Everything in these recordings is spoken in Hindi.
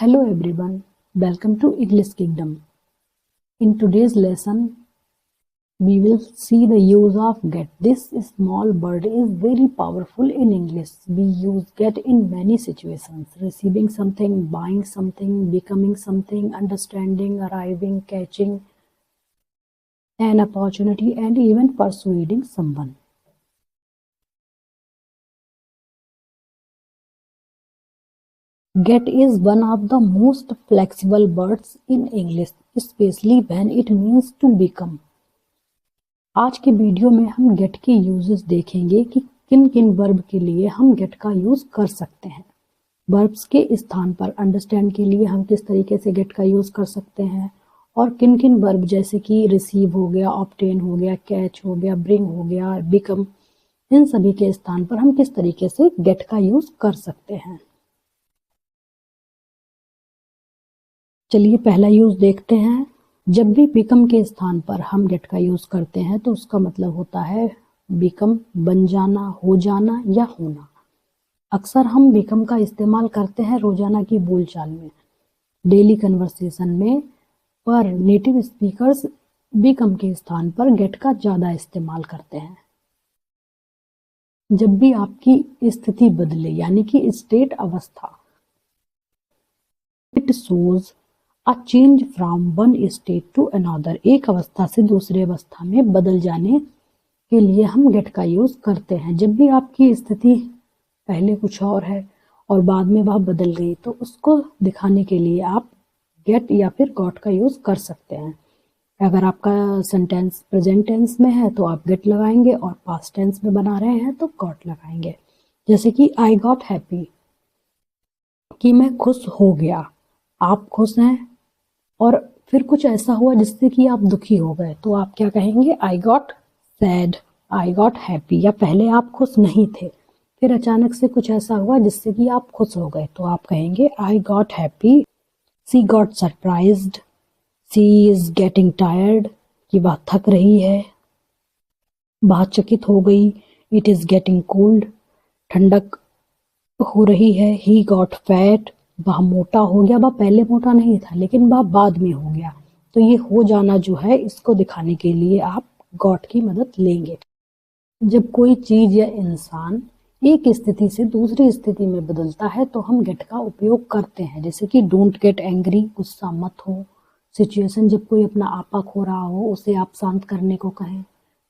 Hello everyone, welcome to English Kingdom. In today's lesson, we will see the use of get. This small bird is very powerful in English. We use get in many situations: receiving something, buying something, becoming something, understanding, arriving, catching an opportunity, and even persuading someone. Get is one of the most flexible words in English, especially when it means to become. आज के वीडियो में हम गेट के यूजेस देखेंगे कि किन किन वर्ब के लिए हम गेट का यूज कर सकते हैं। वर्ब्स के स्थान पर अंडरस्टैंड के लिए हम किस तरीके से गेट का यूज कर सकते हैं और किन किन वर्ब जैसे कि रिसीव हो गया, ऑब्टेन हो गया, कैच हो गया, ब्रिंग हो गया, बिकम, इन सभी के स्थान पर हम किस तरीके से गेट का यूज कर सकते हैं। चलिए पहला यूज देखते हैं। जब भी बिकम के स्थान पर हम गेट का यूज करते हैं तो उसका मतलब होता है बिकम, बन जाना, हो जाना या होना। अक्सर हम बिकम का इस्तेमाल करते हैं रोजाना की बोलचाल में, डेली कन्वर्सेशन में, पर नेटिव स्पीकर्स बिकम के स्थान पर गेट का ज्यादा इस्तेमाल करते हैं। जब भी आपकी स्थिति बदले यानी कि स्टेट अवस्था, it shows a change from one state to another, एक अवस्था से दूसरे अवस्था में बदल जाने के लिए हम गेट का यूज करते हैं। जब भी आपकी स्थिति पहले कुछ और है और बाद में वह बदल गई तो उसको दिखाने के लिए आप गेट या फिर गॉट का यूज कर सकते हैं। अगर आपका सेंटेंस प्रेजेंट टेंस में है तो आप गेट लगाएंगे और पास्ट टेंस में बना रहे हैं तो गॉट लगाएंगे। जैसे कि आई गॉट हैप्पी, कि मैं खुश हो गया। आप खुश हैं और फिर कुछ ऐसा हुआ जिससे कि आप दुखी हो गए तो आप क्या कहेंगे? I got sad, I got happy. या पहले आप खुश नहीं थे, फिर अचानक से कुछ ऐसा हुआ जिससे कि आप खुश हो गए तो आप कहेंगे I got happy. She got surprised, she is getting tired, कि वह थक रही है। वह चकित हो गई, इट इज गेटिंग कोल्ड, ठंडक हो रही है। ही गॉट फैट, वह मोटा हो गया। वह पहले मोटा नहीं था लेकिन वह बाद में हो गया। तो ये हो जाना जो है, इसको दिखाने के लिए आप गॉट की मदद लेंगे। जब कोई चीज या इंसान एक स्थिति से दूसरी स्थिति में बदलता है तो हम गेट का उपयोग करते हैं। जैसे कि डोंट गेट एंग्री, गुस्सा मत हो। सिचुएशन, जब कोई अपना आपा खो रहा हो, उसे आप शांत करने को कहें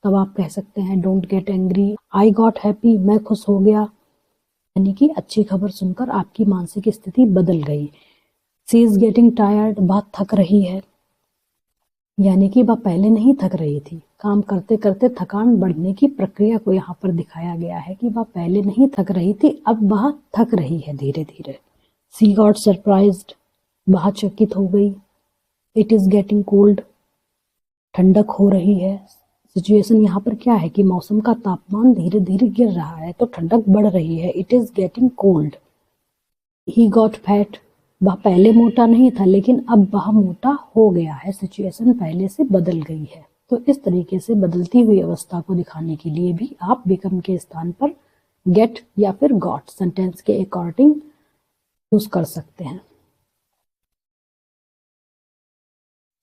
तब आप कह सकते हैं don't get angry. I got happy, मैं खुश हो गया, यानी कि अच्छी खबर सुनकर आपकी मानसिक स्थिति बदल गई। सी इज गेटिंग टायर्ड, वह थक रही है, यानी कि वह पहले नहीं थक रही थी। काम करते करते थकान बढ़ने की प्रक्रिया को यहाँ पर दिखाया गया है कि वह पहले नहीं थक रही थी, अब वह थक रही है धीरे धीरे। सी गॉट सरप्राइज्ड, वह चकित हो गई। इट इज गेटिंग कोल्ड, ठंडक हो रही है। सिचुएशन यहाँ पर क्या है कि मौसम का तापमान धीरे धीरे गिर रहा है तो ठंडक बढ़ रही है। It is getting cold. He got fat, वह पहले मोटा नहीं था लेकिन अब वह मोटा हो गया है। सिचुएशन पहले से बदल गई है। तो इस तरीके से बदलती हुई अवस्था को दिखाने के लिए भी आप बिकम के स्थान पर गेट या फिर गॉट सेंटेंस के अकॉर्डिंग यूज कर सकते हैं।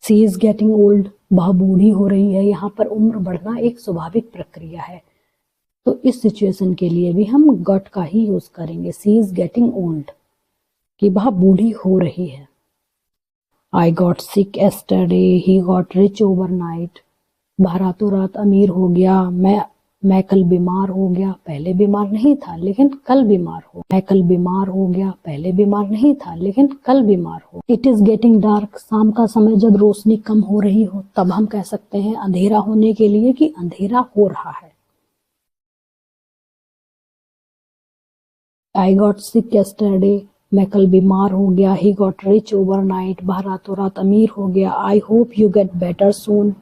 सी इज गेटिंग ओल्ड, वह बूढ़ी हो रही है। यहाँ पर उम्र बढ़ना एक स्वाभाविक प्रक्रिया है तो इस सिचुएशन के लिए भी हम गॉट का ही यूज करेंगे। सी इज गेटिंग ओल्ड, कि वह बूढ़ी हो रही है। I got sick yesterday, he got rich overnight, वह रातों रात अमीर हो गया। मैं कल बीमार हो गया, पहले बीमार नहीं था लेकिन कल बीमार हो। मैं कल बीमार हो गया, पहले बीमार नहीं था लेकिन कल बीमार हो। इट इज गेटिंग डार्क, शाम का समय जब रोशनी कम हो रही हो तब हम कह सकते हैं अंधेरा होने के लिए कि अंधेरा हो रहा है। आई गॉट सिक एस्टरडे, मैं कल बीमार हो गया। ही गॉट रिच ओवरनाइट, वह रातों रात अमीर हो गया। I hope you get better soon,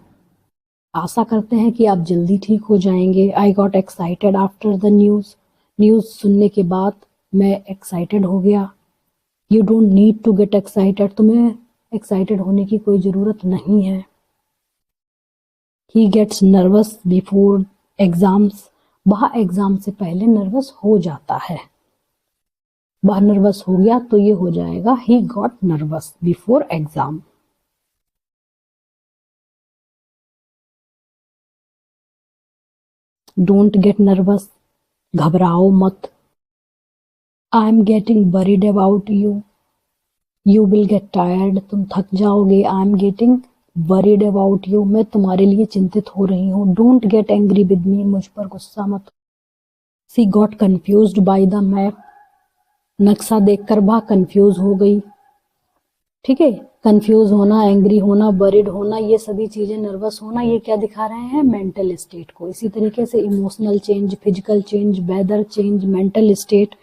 आशा करते हैं कि आप जल्दी ठीक हो जाएंगे। I got excited after the news, news सुनने के बाद मैं एक्साइटेड हो गया। You don't need to get excited, तुम्हें एक्साइटेड होने की कोई ज़रूरत नहीं है। He gets nervous before exams, वह एग्जाम से पहले नर्वस हो जाता है। वह नर्वस हो गया तो ये हो जाएगा he got nervous before exam. Don't get nervous, घबराओ मत। I am getting worried about you, you will get tired, तुम थक जाओगे। I am getting worried about you, मैं तुम्हारे लिए चिंतित हो रही हूँ। Don't get angry with me, मुझ पर गुस्सा मत। She got confused by the map, नक्शा देखकर वह कंफ्यूज हो गई। ठीक है, कंफ्यूज होना, एंग्री होना, वरीड होना, ये सभी चीजें, नर्वस होना, ये क्या दिखा रहे हैं? मेंटल स्टेट को। इसी तरीके से emotional change, physical change, weather change, mental state,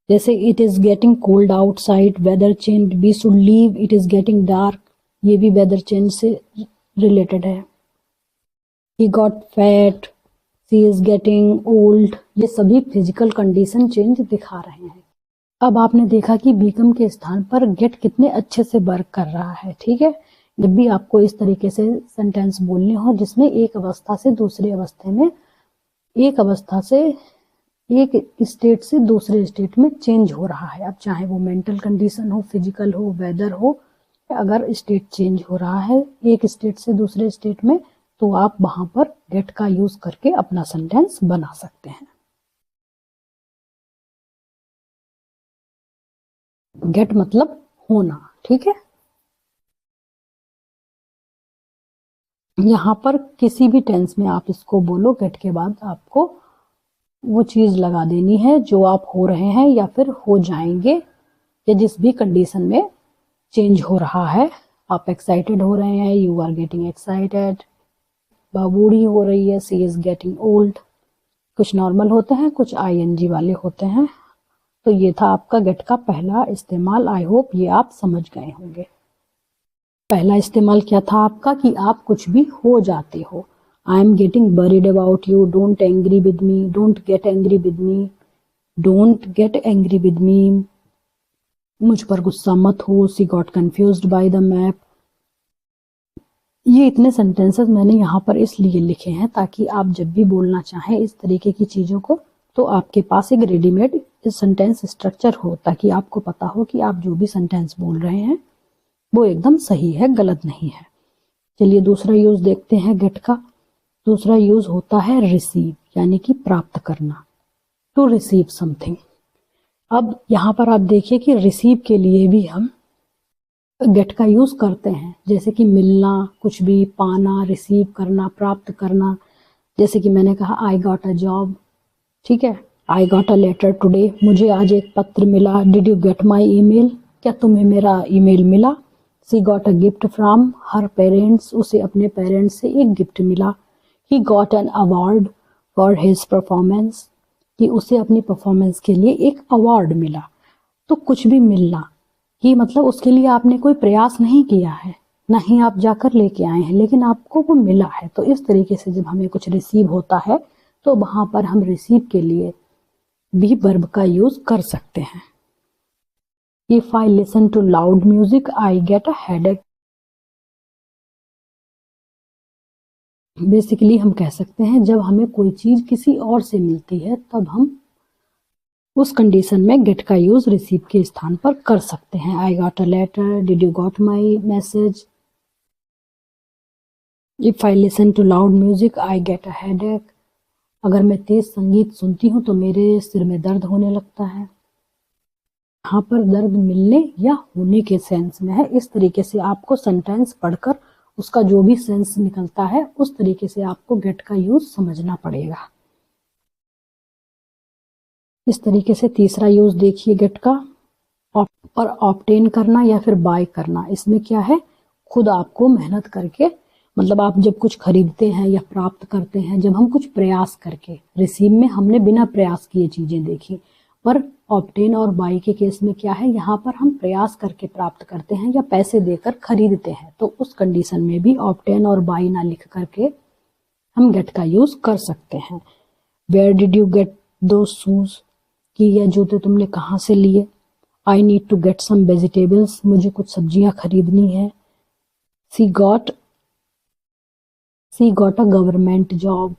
जैसे it is getting cold outside, weather change, we should leave, it is getting dark, ये भी वेदर चेंज से रिलेटेड है। He got fat, she is getting old, ये सभी फिजिकल कंडीशन चेंज दिखा रहे हैं। अब आपने देखा कि बीकम के स्थान पर गेट कितने अच्छे से वर्क कर रहा है। ठीक है, जब भी आपको इस तरीके से सेंटेंस बोलने हो जिसमें एक अवस्था से दूसरी अवस्था में, एक अवस्था से एक स्टेट से दूसरे स्टेट में चेंज हो रहा है, अब चाहे वो मेंटल कंडीशन हो, फिजिकल हो, वेदर हो, अगर स्टेट चेंज हो रहा है एक स्टेट से दूसरे स्टेट में, तो आप वहां पर गेट का यूज करके अपना सेंटेंस बना सकते हैं। गेट मतलब होना। ठीक है, यहाँ पर किसी भी टेंस में आप इसको बोलो, गेट के बाद आपको वो चीज लगा देनी है जो आप हो रहे हैं या फिर हो जाएंगे, या जिस भी कंडीशन में चेंज हो रहा है। आप एक्साइटेड हो रहे हैं, यू आर गेटिंग एक्साइटेड। वह बूढ़ी हो रही है, सी इज गेटिंग ओल्ड। कुछ नॉर्मल होते हैं, कुछ आईएनजी वाले होते हैं। तो ये था आपका गेट का पहला इस्तेमाल। आई होप ये आप समझ गए होंगे। पहला इस्तेमाल क्या था आपका कि आप कुछ भी हो जाते हो। I am getting worried about you, don't angry with me, don't get angry with me, don't get angry with me, मुझ पर गुस्सा मत हो। She got confused by the map. ये इतने सेंटेंसेस मैंने यहाँ पर इसलिए लिखे हैं ताकि आप जब भी बोलना चाहें इस तरीके की चीजों को, तो आपके पास एक रेडीमेड सेंटेंस स्ट्रक्चर हो, ताकि आपको पता हो कि आप जो भी सेंटेंस बोल रहे हैं वो एकदम सही है, गलत नहीं है। चलिए दूसरा यूज देखते हैं गेट का। दूसरा यूज होता है रिसीव, यानी कि प्राप्त करना, टू रिसीव समथिंग। अब यहाँ पर आप देखिए कि रिसीव के लिए भी हम गेट का यूज करते हैं, जैसे कि मिलना, कुछ भी पाना, रिसीव करना, प्राप्त करना। जैसे कि मैंने कहा आई गॉट अ जॉब, ठीक है, I got a letter today, मुझे आज एक पत्र मिला। Did you get my email, क्या तुम्हें मेरा ईमेल मिला। She got a gift from her parents, उसे अपने पेरेंट्स से एक गिफ्ट मिला। He got an award for his performance, कि उसे अपनी परफॉर्मेंस के लिए एक अवार्ड मिला। तो कुछ भी मिलना, ये मतलब उसके लिए आपने कोई प्रयास नहीं किया है, ना ही आप जाकर लेके आए हैं, लेकिन आपको वो मिला है। तो इस तरीके से जब हमें कुछ रिसीव होता है तो वहां पर हम रिसीव के लिए भी वर्ब का यूज कर सकते हैं। If I listen to loud music I get a headache. Basically हम कह सकते हैं जब हमें कोई चीज किसी और से मिलती है तब हम उस कंडीशन में गेट का यूज रिसीव के स्थान पर कर सकते हैं। I got a letter, did you got my message. If I listen to loud music I get a headache, अगर मैं तेज संगीत सुनती हूँ तो मेरे सिर में दर्द होने लगता है। यहाँ पर दर्द मिलने या होने के सेंस में है। इस तरीके से आपको सेंटेंस पढ़कर उसका जो भी सेंस निकलता है उस तरीके से आपको गेट का यूज समझना पड़ेगा। इस तरीके से तीसरा यूज देखिए गेट का, और ऑब्टेन करना या फिर बाय करना। इसमें क्या है, खुद आपको मेहनत करके, मतलब आप जब कुछ खरीदते हैं या प्राप्त करते हैं, जब हम कुछ प्रयास करके, रिसीव में हमने बिना प्रयास किए चीजें देखी, पर ऑब्टेन और बाय के केस में क्या है, यहाँ पर हम प्रयास करके प्राप्त करते हैं या पैसे देकर खरीदते हैं। तो उस कंडीशन में भी ऑब्टेन और बाय ना लिख करके हम गेट का यूज कर सकते हैं। Where did you get those shoes, कि यह जूते तुमने कहाँ से लिए। I need to get some vegetables, मुझे कुछ सब्जियां खरीदनी है। She got a government job,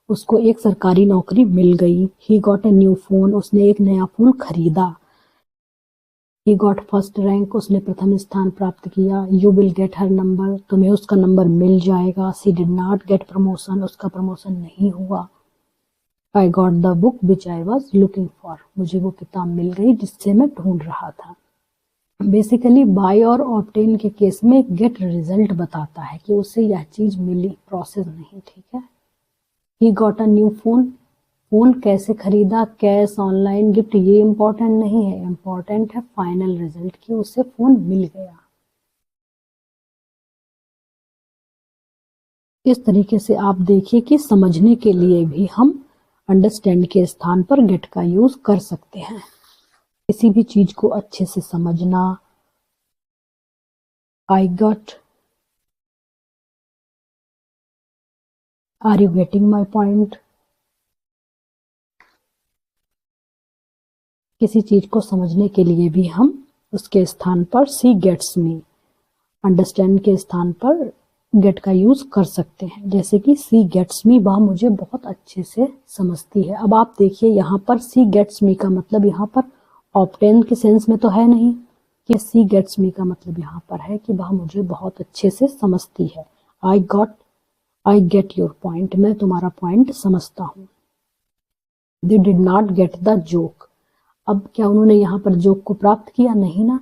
उसको एक सरकारी नौकरी मिल गई। He got a new phone, उसने एक नया फोन खरीदा। ही गॉट फर्स्ट रैंक, उसने प्रथम स्थान प्राप्त किया। You will get her number, तुम्हें उसका नंबर मिल जाएगा। She did not gate promotion, उसका प्रमोशन नहीं हुआ। आई got the book which I was looking for, मुझे वो किताब मिल गई जिससे मैं ढूंढ रहा था। बेसिकली बाय और ऑब्टेन के केस में गेट रिजल्ट बताता है कि उसे यह चीज मिली, प्रोसेस नहीं, ठीक है। He got a new phone, phone कैसे खरीदा, कैश, ऑनलाइन, गिफ्ट, ये इंपॉर्टेंट नहीं है, इंपॉर्टेंट है फाइनल रिजल्ट कि उसे फोन मिल गया। इस तरीके से आप देखिए कि समझने के लिए भी हम अंडरस्टैंड के स्थान पर गेट का यूज कर सकते हैं। किसी भी चीज को अच्छे से समझना, I got, are you getting my point. किसी चीज को समझने के लिए भी हम उसके स्थान पर सी गेट्स मी, अंडरस्टैंड के स्थान पर गेट का यूज कर सकते हैं। जैसे कि सी गेट्स मी, वह मुझे बहुत अच्छे से समझती है। अब आप देखिए यहाँ पर सी गेट्स मी का मतलब यहाँ पर ऑब्टेन के सेंस में तो है नहीं, कि सी गेट्स मी का मतलब यहाँ पर है कि वह मुझे बहुत अच्छे से समझती है। आई गेट योर पॉइंट, मैं तुम्हारा पॉइंट समझता हूँ। They did not get the joke, अब क्या उन्होंने यहाँ पर जोक को प्राप्त किया, नहीं ना।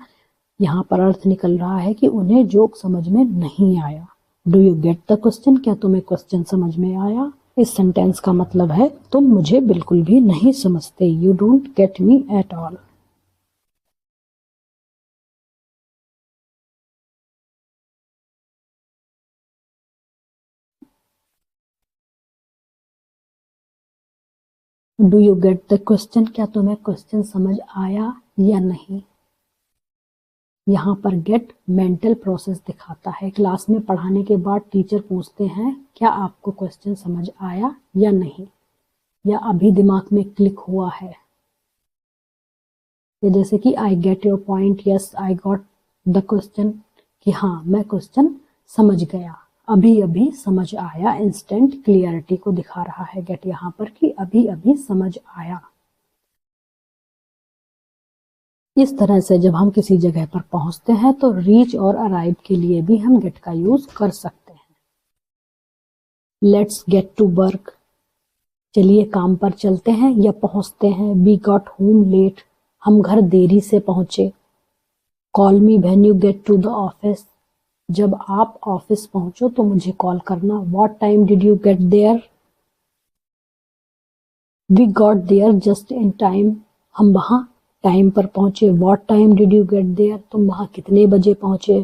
यहाँ पर अर्थ निकल रहा है कि उन्हें जोक समझ में नहीं आया। Do you get the question, क्या तुम्हें क्वेश्चन समझ में आया। इस सेंटेंस का मतलब है तुम मुझे बिल्कुल भी नहीं समझते, you don't get me at all. Do you get the question, क्या तुम्हें क्वेश्चन समझ आया या नहीं। यहाँ पर गेट मेंटल प्रोसेस दिखाता है। क्लास में पढ़ाने के बाद टीचर पूछते हैं क्या आपको क्वेश्चन समझ आया या नहीं, या अभी दिमाग में क्लिक हुआ है। ये जैसे कि I get your point, yes I got the question, कि हाँ मैं क्वेश्चन समझ गया, अभी अभी समझ आया। इंस्टेंट क्लियरिटी को दिखा रहा है गेट यहाँ पर कि अभी अभी समझ आया। इस तरह से जब हम किसी जगह पर पहुंचते हैं तो रीच और अराइव के लिए भी हम गेट का यूज कर सकते हैं। लेट्स गेट टू वर्क, चलिए काम पर चलते हैं या पहुंचते हैं। वी गॉट होम लेट, हम घर देरी से पहुंचे। Call me when you get to the office, जब आप ऑफिस पहुंचो तो मुझे कॉल करना। What time did you get there, we got there just in time, हम वहां टाइम पर पहुंचे। What time did you get there, तुम वहां कितने बजे पहुंचे।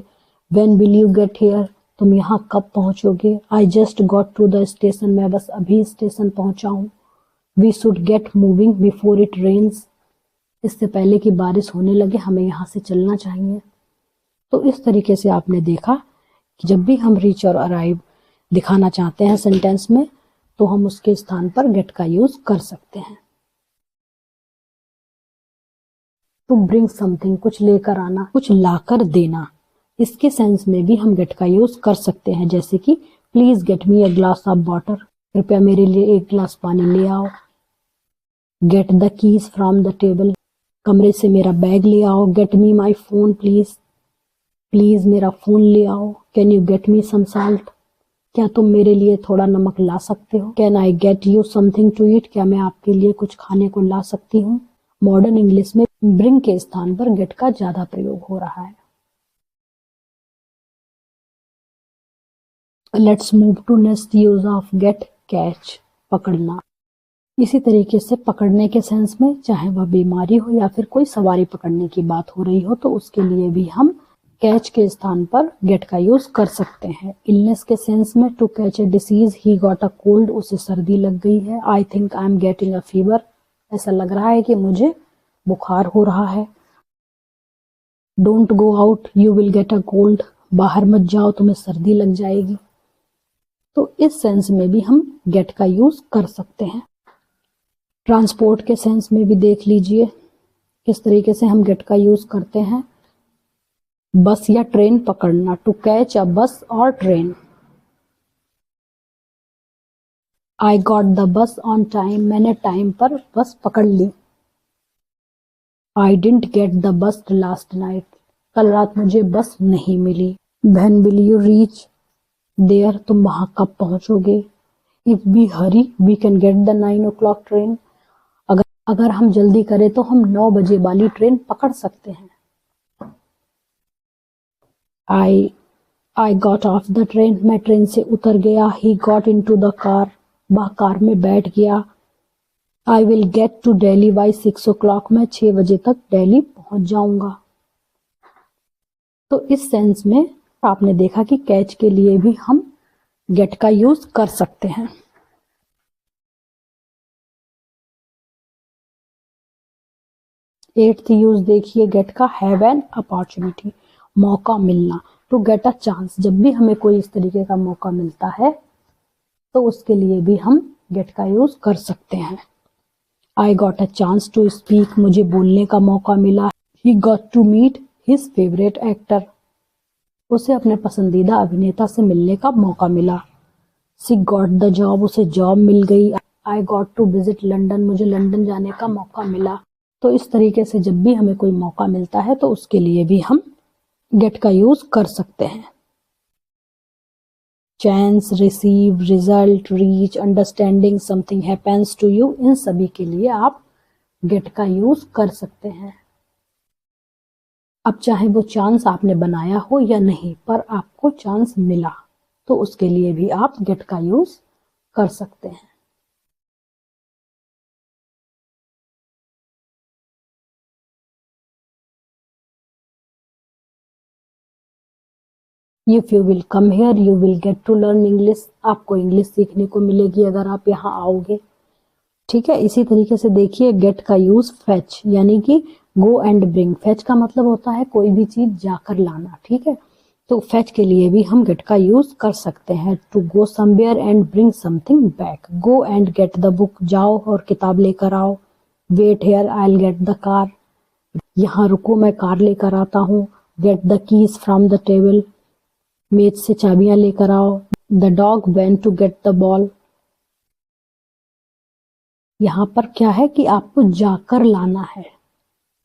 When will you get here, तुम यहाँ कब पहुंचोगे। I just got to the station, मैं बस अभी स्टेशन पहुंचा हूँ। We should get moving before it rains, इससे पहले कि बारिश होने लगे हमें यहाँ से चलना चाहिए। तो इस तरीके से आपने देखा कि जब भी हम रीच और अराइव दिखाना चाहते हैं सेंटेंस में तो हम उसके स्थान पर गेट का यूज कर सकते हैं। टू ब्रिंग समथिंग, कुछ लेकर आना, कुछ लाकर देना, इसके सेंस में भी हम गेट का यूज कर सकते हैं। जैसे कि please get me a glass of water, कृपया मेरे लिए एक गिलास पानी ले आओ। Get the keys from the table, कमरे से मेरा बैग ले आओ। Get me my phone please, please मेरा फोन ले आओ। Can you get me some salt, क्या तुम मेरे लिए थोड़ा नमक ला सकते हो। Can I get you something to eat, क्या मैं आपके लिए कुछ खाने को ला सकती हूँ। मॉडर्न इंग्लिश में ब्रिंग के स्थान पर गेट का ज्यादा प्रयोग हो रहा है। Let's move to next use of get, catch, पकड़ना। इसी तरीके से पकड़ने के सेंस में चाहे वह बीमारी हो या फिर कोई सवारी पकड़ने की बात हो रही हो तो उसके लिए भी हम कैच के स्थान पर गेट का यूज कर सकते हैं। इलनेस के सेंस में to catch a disease, he got a cold, उसे सर्दी लग गई है। I think I am getting a fever, ऐसा लग रहा है कि मुझे बुखार हो रहा है। Don't go out, you will get a cold, बाहर मत जाओ तुम्हें सर्दी लग जाएगी। तो इस सेंस में भी हम गेट का यूज कर सकते हैं। ट्रांसपोर्ट के सेंस में भी देख लीजिए किस तरीके से हम गेट का यूज करते हैं। बस या ट्रेन पकड़ना, टू कैच अ बस और train. I got the bus on time, मैंने टाइम पर बस पकड़ ली। I didn't get the bus last night, कल रात मुझे बस नहीं मिली। When will you reach there, तुम वहां कब पहुंचोगे। If we hurry we can get the 9 o'clock train, अगर हम जल्दी करें तो हम 9 बजे वाली ट्रेन पकड़ सकते हैं। I got off the train, मैं ट्रेन से उतर गया। He got into the car, वह कार में बैठ गया। I will get to Delhi by 6 o'clock, मैं 6 बजे तक दिल्ली पहुंच जाऊंगा। तो इस सेंस में आपने देखा कि कैच के लिए भी हम गेट का यूज कर सकते हैं। एट्थ यूज देखिए गेट का, हैव एन अपॉर्चुनिटी, मौका मिलना। टू गेट अ चांस, जब भी हमें कोई इस तरीके का मौका मिलता है तो उसके लिए भी हम गेट का यूज कर सकते हैं। I got a chance to speak, मुझे बोलने का मौका मिला। He got to meet his favourite actor, उसे अपने पसंदीदा अभिनेता से मिलने का मौका मिला। शी गॉट द जॉब, उसे जॉब मिल गई। I got to visit London, मुझे लंदन जाने का मौका मिला। तो इस तरीके से जब भी हमें कोई मौका मिलता है तो उसके लिए भी हम गेट का यूज कर सकते हैं। Chance, receive, result, reach, understanding, something happens to you, इन सभी के लिए आप गेट का यूज कर सकते हैं। अब चाहे वो चांस आपने बनाया हो या नहीं, पर आपको चांस मिला तो उसके लिए भी आप गेट का यूज कर सकते हैं। If you will come here you will get to learn English, आपको इंग्लिश सीखने को मिलेगी अगर आप यहाँ आओगे। ठीक है, इसी तरीके से देखिए गेट का यूज फेच, यानी कि गो एंड ब्रिंग। फेच का मतलब होता है कोई भी चीज जाकर लाना। ठीक है, तो फेच के लिए भी हम गेट का यूज कर सकते हैं। To go somewhere and bring something back, go and get the book, जाओ और किताब लेकर आओ। Wait here I will get the car, यहाँ रुको मैं कार लेकर आता हूँ। Get the keys from the table, मेज से चाबियां लेकर आओ। The dog went to get the ball, यहाँ पर क्या है कि आपको जाकर लाना है।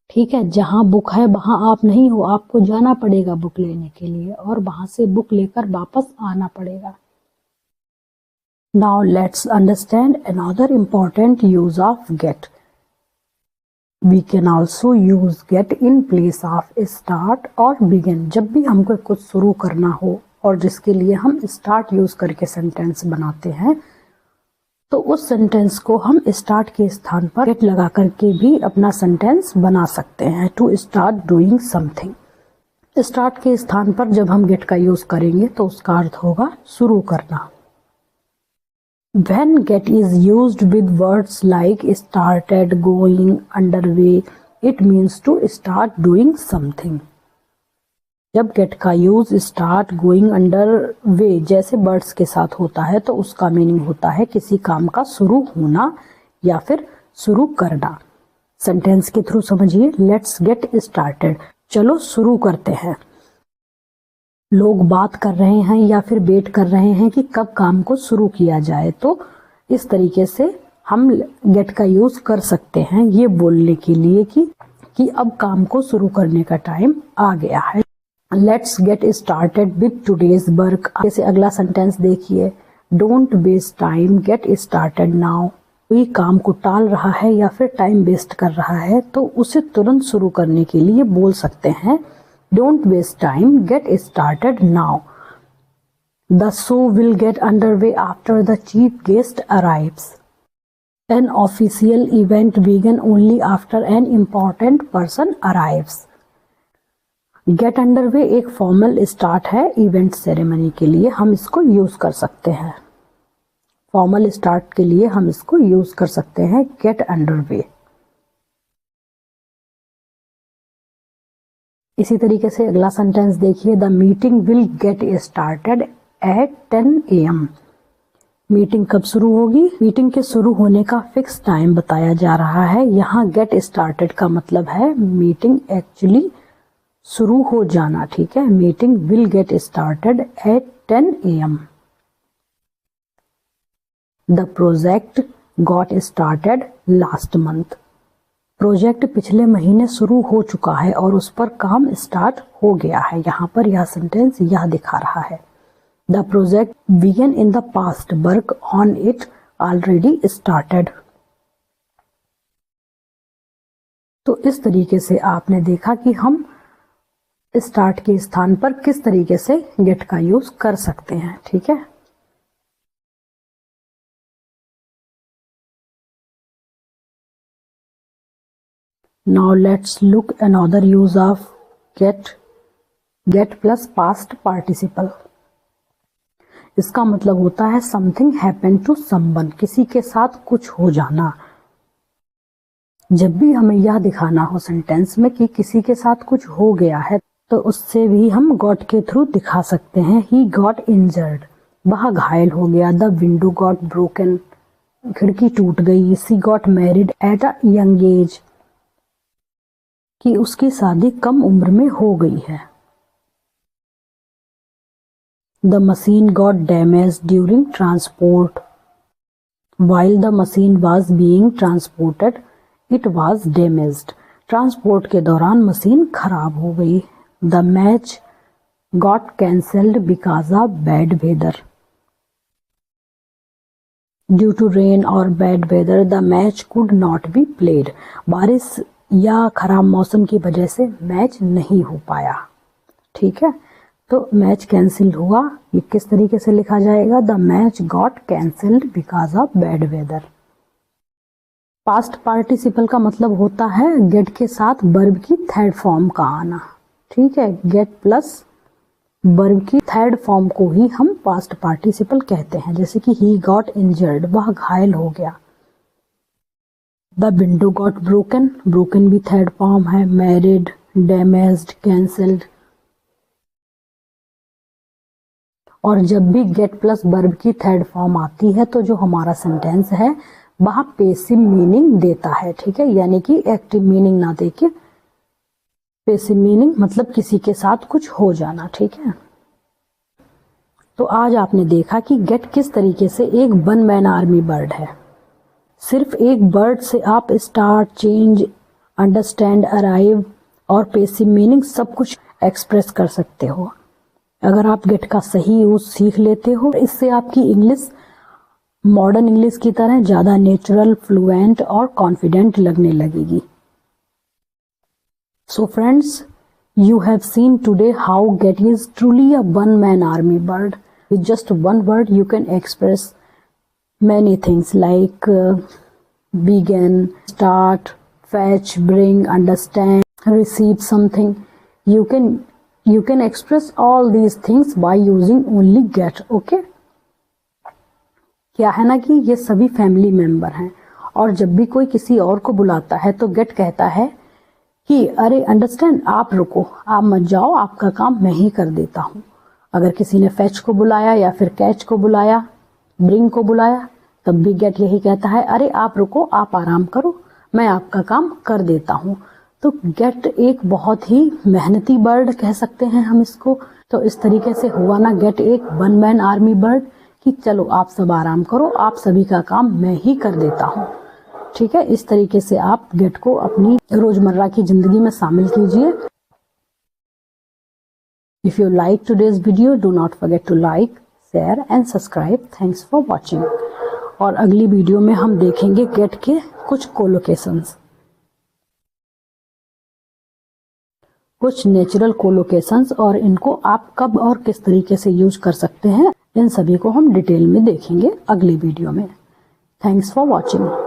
ठीक है, जहां बुक है वहां आप नहीं हो, आपको जाना पड़ेगा बुक लेने के लिए और वहां से बुक लेकर वापस आना पड़ेगा। Now let's understand another important use of get. We can also use get in place of start और बिगिन। जब भी हमको कुछ शुरू करना हो और जिसके लिए हम स्टार्ट यूज करके सेंटेंस बनाते हैं तो उस सेंटेंस को हम स्टार्ट के स्थान पर गेट लगा करके भी अपना सेंटेंस बना सकते हैं। To start doing something, start के स्थान पर जब हम गेट का यूज करेंगे तो उसका अर्थ होगा शुरू करना। When get is used with words like started, going, underway, it means to start doing something. जब गेट का use start, going, under way जैसे वर्ड्स के साथ होता है तो उसका मीनिंग होता है किसी काम का शुरू होना या फिर शुरू करना। सेंटेंस के थ्रू समझिए, लेट्स गेट स्टार्टेड, चलो शुरू करते हैं। लोग बात कर रहे हैं या फिर वेट कर रहे हैं कि कब काम को शुरू किया जाए, तो इस तरीके से हम गेट का यूज कर सकते हैं ये बोलने के लिए कि अब काम को शुरू करने का टाइम आ गया है। Let's get started with today's work. जैसे अगला सेंटेंस देखिए, don't waste time, get started now. कोई काम को टाल रहा है या फिर टाइम वेस्ट कर रहा है तो उसे तुरंत शुरू करने के लिए बोल सकते हैं Don't waste time, get started now. The show will get underway after the chief guest arrives. An official event begins only after an important person arrives. Get underway एक फॉर्मल स्टार्ट है इवेंट सेरेमनी के लिए, हम इसको यूज कर सकते हैं। फॉर्मल स्टार्ट के लिए हम इसको यूज कर सकते हैं get underway। इसी तरीके से अगला सेंटेंस देखिए, the meeting will get started at 10 AM। Meeting कब शुरू होगी, मीटिंग के शुरू होने का फिक्स टाइम बताया जा रहा है। यहाँ गेट स्टार्टेड का मतलब है मीटिंग एक्चुअली शुरू हो जाना। ठीक है, meeting will get started at 10 AM। The project got started last month. Project पिछले महीने शुरू हो चुका है और उस पर काम स्टार्ट हो गया है। यहाँ पर यह सेंटेंस यह दिखा रहा है, the project began in the past, work on it already started. तो इस तरीके से आपने देखा कि हम स्टार्ट के स्थान पर किस तरीके से गेट का यूज कर सकते हैं। ठीक है, now let's look another use of get plus past participle। इसका मतलब होता है something happen to someone, किसी के साथ कुछ हो जाना। जब भी हमें यह दिखाना हो सेंटेंस में कि किसी के साथ कुछ हो गया है, तो उससे भी हम गॉट के थ्रू दिखा सकते हैं। ही गॉट इंजर्ड, वह घायल हो गया। द विंडो गॉट ब्रोकन, खिड़की टूट गई। She got married at a young age, कि उसकी शादी कम उम्र में हो गई है। The machine got damage during transport, while the machine was being transported it was damaged, transport के दौरान मशीन खराब हो गई। The match got cancelled because of bad weather, due to rain और bad weather the match could not be played, बारिश या खराब मौसम की वजह से मैच नहीं हो पाया। ठीक है, तो मैच कैंसिल हुआ, ये किस तरीके से लिखा जाएगा, the match got cancelled because of bad weather. Past participle का मतलब होता है गेट के साथ वर्ब की थर्ड फॉर्म का आना। ठीक है, गेट प्लस वर्ब की थर्ड फॉर्म को ही हम पास्ट पार्टिसिपल कहते हैं। जैसे कि ही गॉट इंजर्ड, वह घायल हो गया। The window got broken, broken भी थर्ड फॉर्म है। Married, damaged, cancelled. और जब भी गेट प्लस वर्ब की थर्ड फॉर्म आती है तो जो हमारा सेंटेंस है वह पैसिव मीनिंग देता है। ठीक है, यानी कि एक्टिव मीनिंग ना देके पैसिव मीनिंग मतलब किसी के साथ कुछ हो जाना। ठीक है, तो आज आपने देखा कि गेट किस तरीके से एक वन मैन आर्मी वर्ड है। सिर्फ एक वर्ड से आप स्टार्ट, चेंज, अंडरस्टैंड, अराइव और पैसिव मीनिंग सब कुछ एक्सप्रेस कर सकते हो। अगर आप गेट का सही यूज सीख लेते हो, इससे आपकी इंग्लिश मॉडर्न इंग्लिश की तरह ज्यादा नेचुरल, फ्लुएंट और कॉन्फिडेंट लगने लगेगी। So friends, you have seen today how get is truly a one-man army word. With just one word, you can express many things like begin, start, fetch, bring, understand, receive something. You can express all these things by using only get. Okay? क्या है ना कि ये सभी फैमिली मेंबर हैं और जब भी कोई किसी और को बुलाता है तो गेट कहता है कि अरे अंडरस्टैंड, आप रुको, आप मत जाओ, आपका काम मैं ही कर देता हूँ। अगर किसी ने फैच को बुलाया या फिर कैच को बुलाया, ब्रिंग को बुलाया, तब भी गेट यही कहता है, अरे आप रुको, आप आराम करो, मैं आपका काम कर देता हूँ। तो गेट एक बहुत ही मेहनती बर्ड कह सकते हैं हम इसको। तो इस तरीके से हुआ ना गेट एक वन मैन आर्मी बर्ड कि चलो आप सब आराम करो, आप सभी का काम मैं ही कर देता हूँ। ठीक है, इस तरीके से आप गेट को अपनी रोजमर्रा की जिंदगी में शामिल कीजिए। If you like today's video, do not forget to like, share and subscribe. Thanks for watching. और अगली वीडियो में हम देखेंगे गेट के कुछ कोलोकेशंस, कुछ नेचुरल कोलोकेशंस, और इनको आप कब और किस तरीके से यूज कर सकते हैं, इन सभी को हम डिटेल में देखेंगे अगली वीडियो में। Thanks for watching.